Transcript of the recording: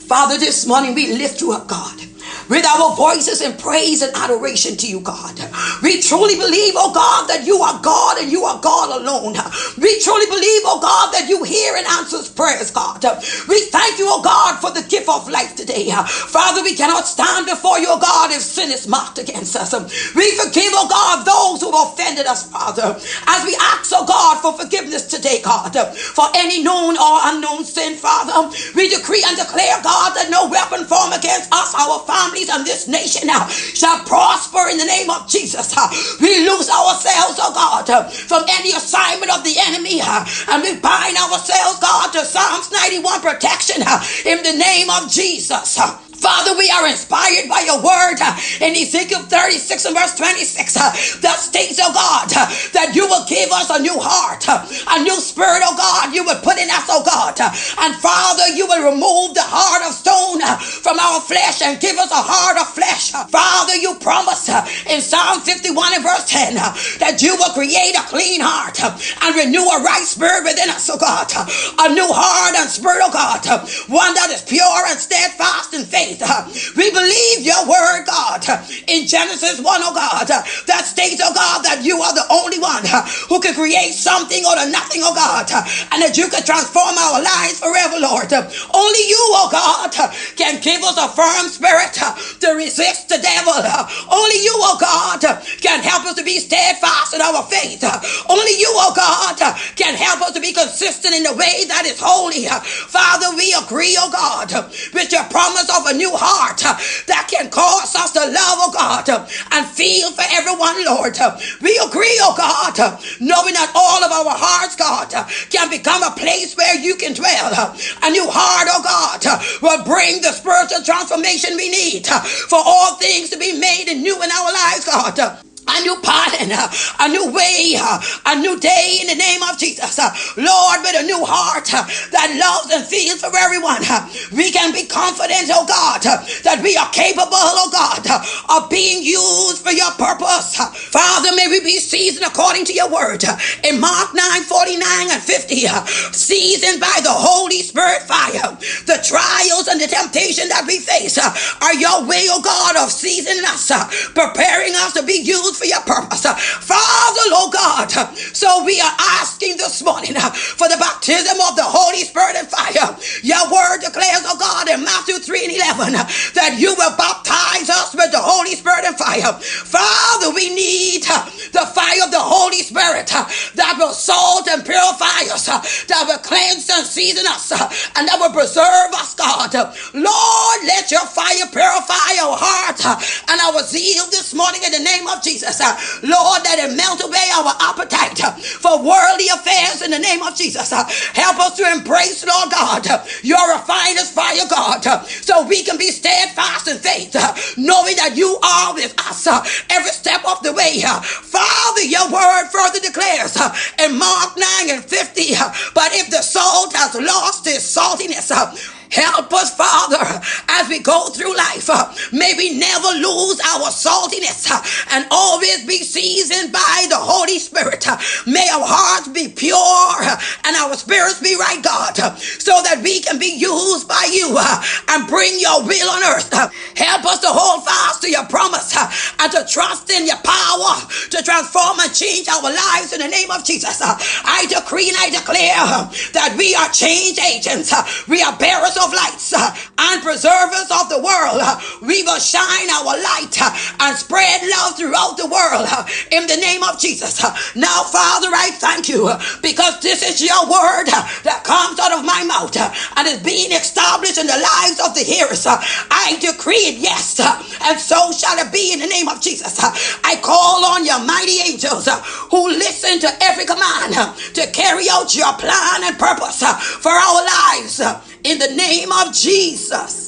Father, this morning we lift you up, God, with our voices in praise and adoration to you, God. We truly believe, oh God, that you are God and you are God alone. We truly believe, oh God, that you hear and answers prayers, God. We thank you, oh God, for the gift of life today. Father, we cannot stand before you, oh God, if sin is marked against us. We forgive, oh God, those who have offended us, Father, as we ask, oh God, for forgiveness today, God, for any known or unknown sin, Father. We decree and declare, God, that no weapon formed against us, our families, and this nation shall prosper in the name of Jesus. We lose ourselves, oh God, from any assignment of the enemy, and we bind ourselves, God, to Psalms 91 protection in the name of Jesus. Father, we are inspired by your word in Ezekiel 36 and verse 26 that states, oh God, that you will give us a new heart, a new spirit, oh God, you will put in us, oh God. And Father, you will remove the heart of stone from our flesh and give us a heart of flesh. Father, you promise in Psalm 51 and verse 10 that you will create a clean heart and renew a right spirit within us, oh God. A new heart and spirit, oh God, one that is pure and steadfast in faith. We believe your word, God, in Genesis 1, oh God, that states, oh God, that you are the only one who can create something out of nothing, oh God, and that you can transform our lives forever, Lord. Only you, oh God, can give us a firm spirit to resist the devil. Only you, oh God, can help us to be steadfast in our faith. Only you, oh God, can help us to be consistent in the way that is holy. Father, we agree, oh God, with your promise of a new heart that can cause us to love, oh God, and feel for everyone, Lord. We agree, oh God, knowing that all of our hearts, God, can become a place where you can dwell. A new heart, oh God, will bring the spiritual transformation we need for all things to be made new in our lives, God. A new pardon, a new way, a new day in the name of Jesus. Lord, with a new heart that loves and feels for everyone, we can be confident, oh God, that we are capable, oh God, of being used for your purpose. Father, may we be seasoned according to your word. In Mark 9:49 and 50, seasoned by the Holy Spirit fire. The trials and the temptation that we face are your way, oh God, of seasoning us, preparing us to be used for your purpose. Father, Lord God, so we are asking this morning for the baptism of the Holy Spirit and fire. Your word declares, oh God, in Matthew 3 and 11, that you will baptize us with the Holy Spirit and fire. Father, we need the fire of the Holy Spirit that will salt and purify us, that will cleanse and season us, and that will preserve us, God. Lord, let your fire purify our heart and our zeal this morning in the name of Jesus. Lord, that it melt away our appetite for worldly affairs in the name of Jesus. Help us to embrace, Lord God, your refiner's fire, God, so we can be steadfast in faith, knowing that you are with us every step of the way. Father, your word further declares in Mark 9 and 50, but if the salt has lost its saltiness, help us, Father, as we go through life. May we never lose our saltiness and always be seasoned by the Holy Spirit. May our hearts be pure and our spirits be right, God, so that we can be used by you and bring your will on earth. Help us to hold fast to your promise and to trust in your power to transform and change our lives in the name of Jesus. I decree and I declare that we are change agents. We are bearers of lights and preservers of the world. We will shine our light and spread love throughout the world in the name of Jesus. Now, Father, I thank you because this is your word that comes out of my mouth and is being established in the lives of the hearers. I decree it, yes, and so shall it be in the name of Jesus. I call on your mighty angels who listen to every command to carry out your plan and purpose for our lives. In the name of Jesus.